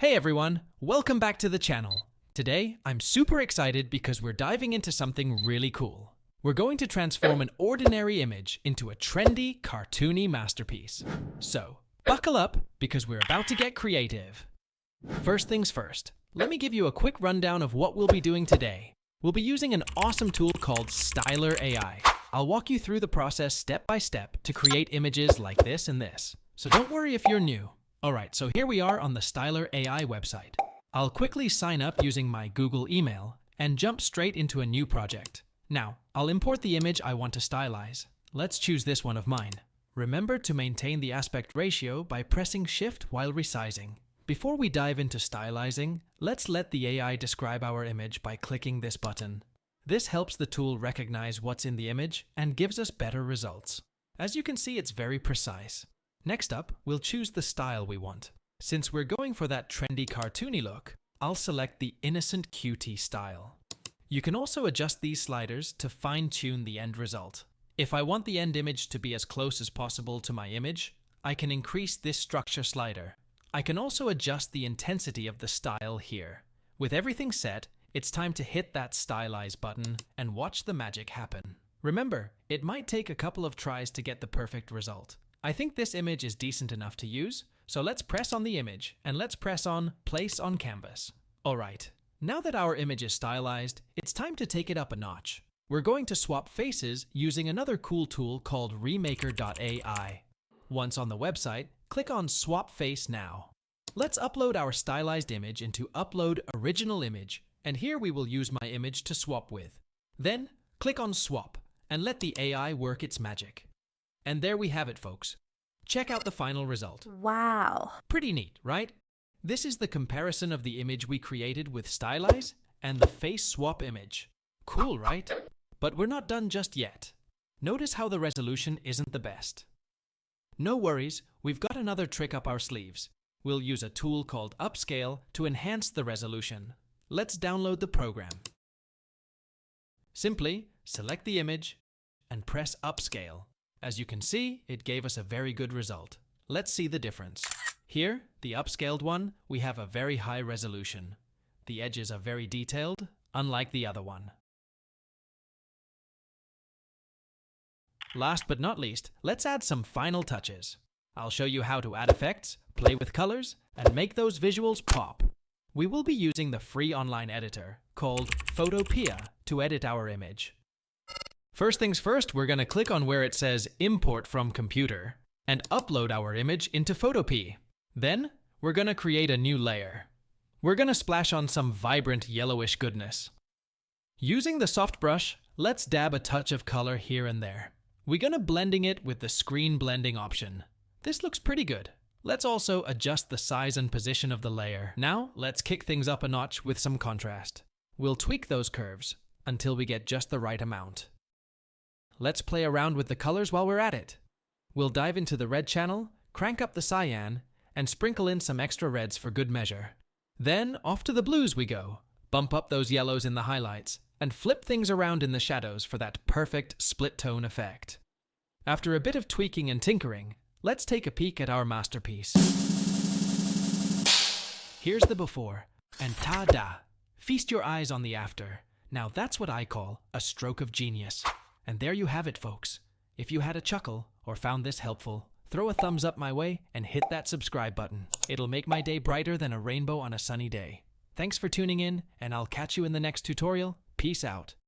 Hey everyone, welcome back to the channel. Today, I'm super excited because we're diving into something really cool. We're going to transform an ordinary image into a trendy, cartoony masterpiece. So, buckle up because we're about to get creative. First things first, let me give you a quick rundown of what we'll be doing today. We'll be using an awesome tool called Styler AI. I'll walk you through the process step by step to create images like this and this. So don't worry if you're new. Alright, so here we are on the Styler AI website. I'll quickly sign up using my Google email and jump straight into a new project. Now, I'll import the image I want to stylize. Let's choose this one of mine. Remember to maintain the aspect ratio by pressing Shift while resizing. Before we dive into stylizing, let's let the AI describe our image by clicking this button. This helps the tool recognize what's in the image and gives us better results. As you can see, it's very precise. Next up, we'll choose the style we want. Since we're going for that trendy cartoony look, I'll select the innocent cutie style. You can also adjust these sliders to fine-tune the end result. If I want the end image to be as close as possible to my image, I can increase this structure slider. I can also adjust the intensity of the style here. With everything set, it's time to hit that stylize button and watch the magic happen. Remember, it might take a couple of tries to get the perfect result. I think this image is decent enough to use, so let's press on the image and let's press on Place on Canvas. Alright, now that our image is stylized, it's time to take it up a notch. We're going to swap faces using another cool tool called Remaker.ai. Once on the website, click on Swap Face Now. Let's upload our stylized image into Upload Original Image, and here we will use my image to swap with. Then, click on Swap, and let the AI work its magic. And there we have it, folks. Check out the final result. Wow. Pretty neat, right? This is the comparison of the image we created with Stylize and the face swap image. Cool, right? But we're not done just yet. Notice how the resolution isn't the best. No worries, we've got another trick up our sleeves. We'll use a tool called Upscale to enhance the resolution. Let's download the program. Simply select the image and press Upscale. As you can see, it gave us a very good result. Let's see the difference. Here, the upscaled one, we have a very high resolution. The edges are very detailed, unlike the other one. Last but not least, let's add some final touches. I'll show you how to add effects, play with colors, and make those visuals pop. We will be using the free online editor called Photopea to edit our image. First things first, we're going to click on where it says Import from Computer and upload our image into Photopea. Then, we're going to create a new layer. We're going to splash on some vibrant yellowish goodness. Using the soft brush, let's dab a touch of color here and there. We're going to blending it with the screen blending option. This looks pretty good. Let's also adjust the size and position of the layer. Now, let's kick things up a notch with some contrast. We'll tweak those curves until we get just the right amount. Let's play around with the colors while we're at it. We'll dive into the red channel, crank up the cyan, and sprinkle in some extra reds for good measure. Then, off to the blues we go. Bump up those yellows in the highlights, and flip things around in the shadows for that perfect split tone effect. After a bit of tweaking and tinkering, let's take a peek at our masterpiece. Here's the before, and ta-da! Feast your eyes on the after. Now that's what I call a stroke of genius. And there you have it, folks. If you had a chuckle or found this helpful, throw a thumbs up my way and hit that subscribe button. It'll make my day brighter than a rainbow on a sunny day. Thanks for tuning in, and I'll catch you in the next tutorial. Peace out.